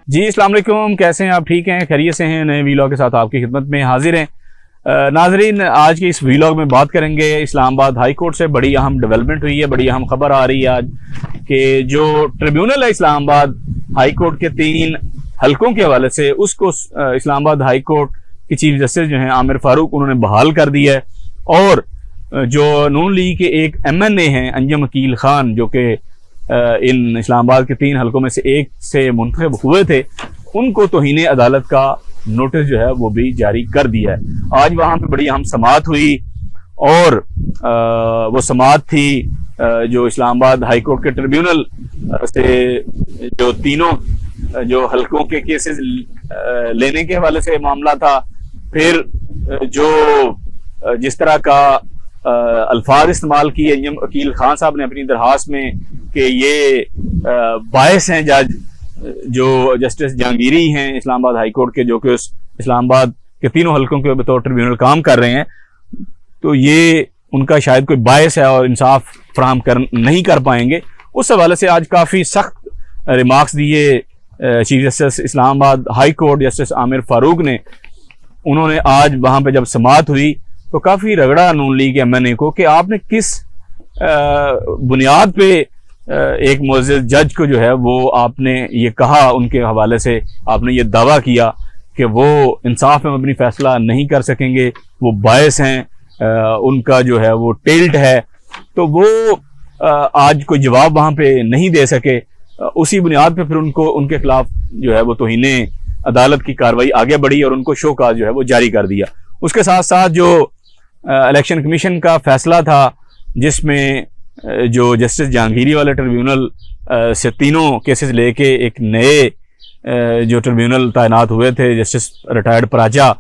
जी अस्सलाम वालेकुम, कैसे हैं आप? ठीक हैं, खैरियत से हैं? नए वीलॉग के साथ आपकी खिदमत में हाजिर हैं। नाजरीन, आज के इस वीलॉग में बात करेंगे इस्लामाबाद हाई कोर्ट से बड़ी अहम डेवलपमेंट हुई है, बड़ी अहम खबर आ रही है आज कि जो ट्रिब्यूनल है इस्लामाबाद हाई कोर्ट के 3 हलकों के हवाले से, उसको इस्लामाबाद हाई कोर्ट के चीफ जस्टिस जो हैं आमिर फारूक, उन्होंने बहाल कर दिया है। और जो नून लीग के एक MNA हैं अंजम अकील खान, जो कि इन इस्लामाबाद के 3 हलकों में से एक से मुंतखब हुए थे, उनको तौहीन अदालत का नोटिस जो है वो भी जारी कर दिया है। आज वहाँ पे बड़ी अहम समाअत हुई और वो समाअत थी जो इस्लामाबाद हाई कोर्ट के ट्रिब्यूनल से जो तीनों जो हलकों के केसेस लेने के हवाले से मामला था। फिर जो जिस तरह का अल्फाज इस्तेमाल किए अंजम अकील खान साहब ने अपनी दरखास्त में कि ये बायस हैं जज जो जस्टिस जहांगीरी हैं इस्लामाबाद हाई कोर्ट के, जो कि इस्लामाबाद के 3 हलकों के बतौर ट्रिब्यूनल काम कर रहे हैं, तो ये उनका शायद कोई बायस है और इंसाफ फराहम नहीं कर पाएंगे। उस हवाले से आज काफ़ी सख्त रिमार्क्स दिए chief justice Islamabad high court justice Aamir Farooq ने। उन्होंने आज वहाँ पे जब समाअत हुई तो काफ़ी रगड़ा नून लीग MNA को कि आपने किस बुनियाद पे एक मुअज़्ज़ज़ जज को जो है वो आपने ये कहा, उनके हवाले से आपने ये दावा किया कि वो इंसाफ में अपनी फैसला नहीं कर सकेंगे, वो बायस हैं, उनका जो है वो टिल्ट है, तो वो आज कोई जवाब वहाँ पे नहीं दे सके। उसी बुनियाद पे फिर उनको उनके खिलाफ जो है वो तौहीने अदालत की कार्रवाई आगे बढ़ी और उनको शोकाज जो है वो जारी कर दिया। उसके साथ साथ जो इलेक्शन कमीशन का फैसला था, जिसमें जो जस्टिस जहांगीरी वाले ट्रिब्यूनल से 3 केसेस लेके एक नए जो ट्रिब्यूनल तैनात हुए थे जस्टिस रिटायर्ड पराचा,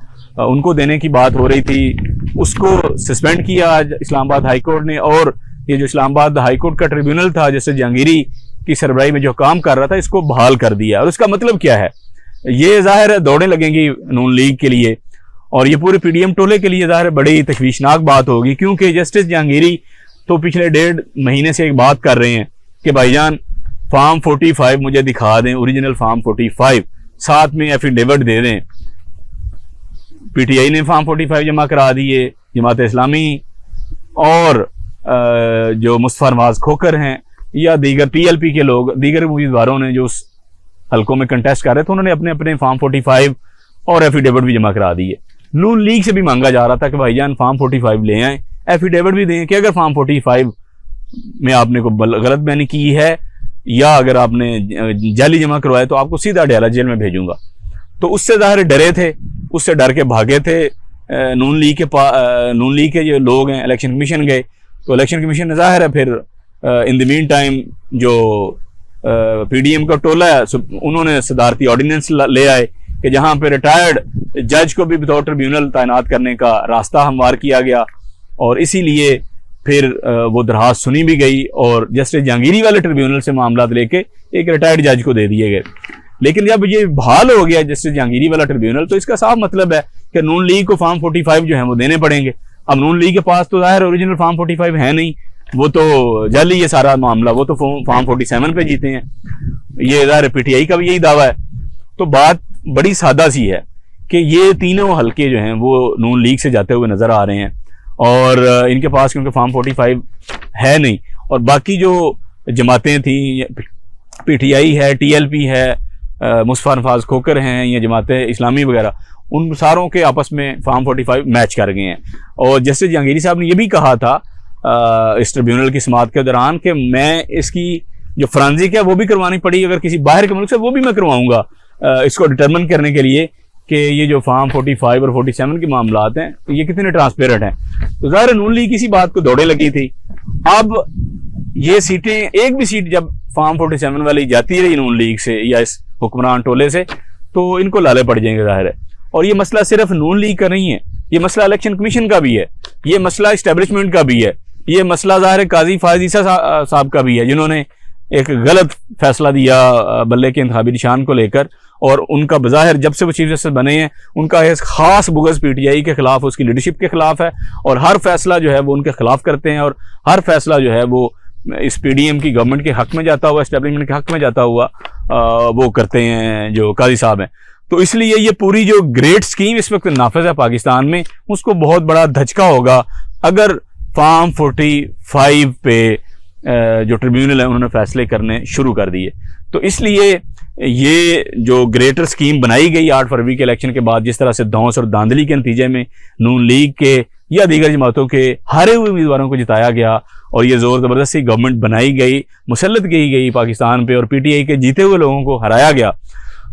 उनको देने की बात हो रही थी, उसको सस्पेंड किया आज इस्लामाबाद हाई कोर्ट ने। और ये जो इस्लामाबाद हाई कोर्ट का ट्रिब्यूनल था जस्टिस जहांगीरी की सरबराही में जो काम कर रहा था, इसको बहाल कर दिया। और उसका मतलब क्या है? ये जाहिर है दौड़ें लगेंगी नून लीग के लिए और ये पूरे PDM टोले के लिए जाहिर है बड़ी तशवीशनाक बात होगी, क्योंकि जस्टिस जहांगीरी तो पिछले 1.5 महीने से एक बात कर रहे हैं कि भाईजान फॉर्म 45 मुझे दिखा दें, ओरिजिनल फॉर्म 45, साथ में एफिडेविट दे दें। PTI ने फॉर्म 45 जमा करा दिए, जमात इस्लामी और जो मुस्तफा नवाज खोकर हैं या दीगर TLP के लोग, दीगर उम्मीदवारों ने जो उस हलकों में कंटेस्ट कर रहे थे, उन्होंने अपने अपने फॉर्म 45 और एफिडेविट भी जमा करा दिए। नून लीग से भी मांगा जा रहा था कि भाईजान फॉर्म 45 ले आए, एफिडेविट भी दें कि अगर फॉर्म 45 में आपने को गलत बयानी की है या अगर आपने जाली जमा करवाया तो आपको सीधा डेरा जेल में भेजूंगा। तो उससे जाहिर डरे थे, उससे डर के भागे थे नून लीग के जो लोग हैं। इलेक्शन कमीशन गए तो इलेक्शन कमीशन ने जाहिर है फिर इन द मीन टाइम जो PDM का टोला है उन्होंने सदारती ऑर्डिनेंस ले आए कि जहाँ पे रिटायर्ड जज को भी बतौर ट्रिब्यूनल तैनात करने का रास्ता हमवार किया गया। और इसीलिए फिर वो दरखास्त सुनी भी गई और जस्टिस जहांगीरी वाले ट्रिब्यूनल से मामला लेके एक रिटायर्ड जज को दे दिए गए। लेकिन जब ये बहाल हो गया जस्टिस जहांगीरी वाला ट्रिब्यूनल, तो इसका साफ मतलब है कि नून लीग को फॉर्म 45 जो है वो देने पड़ेंगे। अब नून लीग के पास तो जाहिर ओरिजिनल फॉर्म 45 है नहीं, वो तो जाली है सारा मामला, वो तो फॉर्म 47 पे जीते हैं। ये जाहिर PTI का भी यही दावा है। तो बात बड़ी सादा सी है कि ये 3 हलके जो हैं वो नून लीग से जाते हुए नजर आ रहे हैं और इनके पास क्योंकि फॉर्म 45 है नहीं, और बाकी जो जमातें थी, PTI है, TLP है, मुस्तफा नवाज खोकर हैं या जमातें इस्लामी वगैरह, उन सारों के आपस में फॉर्म 45 मैच कर गए हैं। और जस्टिस जहांगीरी साहब ने यह भी कहा था इस ट्रिब्यूनल की समाअत के दौरान कि मैं इसकी जो फ्रांजिक है वो भी करवानी पड़ी, अगर किसी बाहर के मुल्क से, वो भी मैं करवाऊंगा इसको डिटरमिन करने के लिए कि ये जो फॉर्म 45 और 47 के मामलात हैं तो ये कितने ट्रांसपेरेंट हैं। तो ज़ाहिर नून लीग इसी बात को दौड़े लगी थी। अब ये सीटें, एक भी सीट जब फॉर्म 47 वाली जाती रही नून लीग से या इस हुक्मरान टोले से, तो इनको लाले पड़ जाएंगे जाहिर है। और ये मसला सिर्फ नून लीग का नहीं है, ये मसला इलेक्शन कमीशन का भी है, ये मसला इस्टेब्लिशमेंट का भी है, ये मसला ज़ाहिर काजी फायज़ ईसा साहब का भी है, जिन्होंने एक गलत फैसला दिया बल्ले के इंतखाबी निशान को लेकर। और उनका बज़ाहिर जब से वो चीफ जस्टिस बने हैं उनका एक खास बुग़्ज़ PTI के खिलाफ, उसकी लीडरशिप के खिलाफ है और हर फैसला जो है वो उनके खिलाफ करते हैं और हर फैसला जो है वो इस पीडीएम की गवर्नमेंट के हक में जाता हुआ, एस्टेब्लिशमेंट के हक में जाता हुआ वो करते हैं जो काजी साहब हैं। तो इसलिए ये पूरी जो ग्रेट स्कीम इस वक्त नाफिज है पाकिस्तान में, उसको बहुत बड़ा धचका होगा अगर फार्म 45 पे जो ट्रिब्यूनल है उन्होंने फैसले करने शुरू कर दिए। तो इसलिए ये जो ग्रेटर स्कीम बनाई गई 8 फरवरी के इलेक्शन के बाद, जिस तरह से धौंस और धांधली के नतीजे में नून लीग के या दीगर जमातों के हारे हुए उम्मीदवारों को जिताया गया और ये जोर ज़बरदस्ती गवर्नमेंट बनाई गई, मुसल्लत की गई पाकिस्तान पे और पीटीआई के जीते हुए लोगों को हराया गया,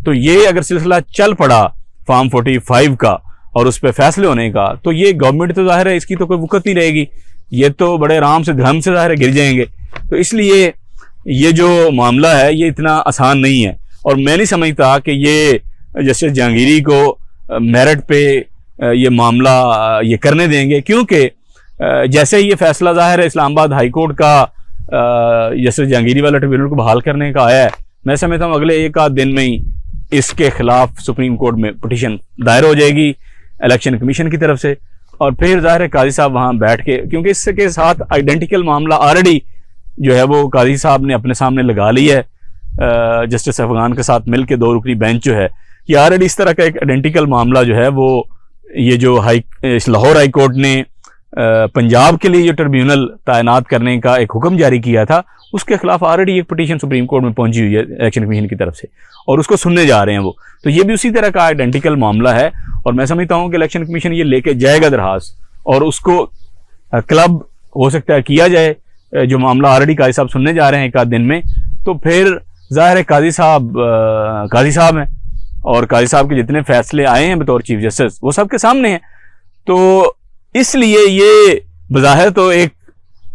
तो ये अगर सिलसिला चल पड़ा फार्म 45 का और उस पर फैसले होने का, तो ये गवर्नमेंट तो जाहिर है इसकी तो कोई वक़्त नहीं रहेगी, ये तो बड़े आराम से धर्म से जाहिर है गिर जाएंगे। तो इसलिए ये जो मामला है ये इतना आसान नहीं है और मैं नहीं समझता कि ये जस्टिस जहांगीरी को मेरिट पे ये मामला ये करने देंगे, क्योंकि जैसे ही ये फैसला जाहिर है इस्लामाबाद हाई कोर्ट का जस्टिस जहांगीरी वाला ट्रिब्यूनल को बहाल करने का आया है, मैं समझता हूँ अगले एक आध दिन में ही इसके खिलाफ सुप्रीम कोर्ट में पिटीशन दायर हो जाएगी इलेक्शन कमीशन की तरफ से, और फिर जाहिर है काजी साहब वहाँ बैठ के, क्योंकि इसके साथ आइडेंटिकल मामला ऑलरेडी जो है वो काजी साहब ने अपने सामने लगा लिया है जस्टिस अफगान के साथ मिलकर 2 रुकनी बेंच जो है, ये ऑलरेडी इस तरह का एक आइडेंटिकल मामला जो है वो ये जो लाहौर हाई कोर्ट ने पंजाब के लिए जो ट्रिब्यूनल तैनात करने का एक हुक्म जारी किया था, उसके खिलाफ ऑलरेडी एक पिटीशन सुप्रीम कोर्ट में पहुंची हुई है इलेक्शन कमीशन की तरफ से और उसको सुनने जा रहे हैं वो। तो ये भी उसी तरह का आइडेंटिकल मामला है और मैं समझता हूँ कि इलेक्शन कमीशन ये लेके जाएगा दरखास्त और उसको क्लब हो सकता है किया जाए, जो मामला ऑलरेडी काजी साहब सुनने जा रहे हैं एक आध दिन में। तो फिर जाहिर है काजी साहब हैं और काजी साहब के जितने फैसले आए हैं बतौर चीफ जस्टिस वो सबके सामने हैं। तो इसलिए ये बज़ाहिर तो एक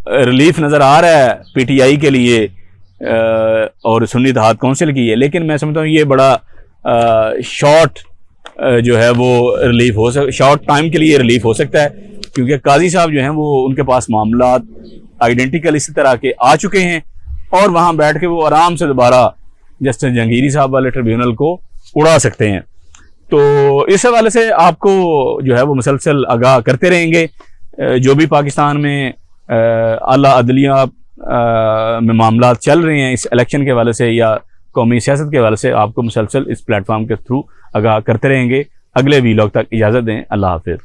रिलीफ नज़र आ रहा है पीटीआई के लिए और सुन्नी इत्तेहाद काउंसिल की है, लेकिन मैं समझता हूँ ये बड़ा शॉर्ट जो है वो रिलीफ हो शॉर्ट टाइम के लिए रिलीफ हो सकता है, क्योंकि काजी साहब जो हैं वो उनके पास मामला आइडेंटिकल इसी तरह के आ चुके हैं और वहाँ बैठ के वो आराम से दोबारा जस्टिस जहांगीरी साहब वाले ट्रिब्यूनल को उड़ा सकते हैं। तो इस हवाले से आपको जो है वो मुसलसल आगाह करते रहेंगे, जो भी पाकिस्तान में आला अदलिया में मामला चल रहे हैं इस इलेक्शन के हवाले से या कौमी सियासत के हवाले से, आपको मुसलसल इस प्लेटफॉर्म के थ्रू आगाह करते रहेंगे। अगले वीलॉग तक इजाज़त दें, अल्लाह हाफिज़।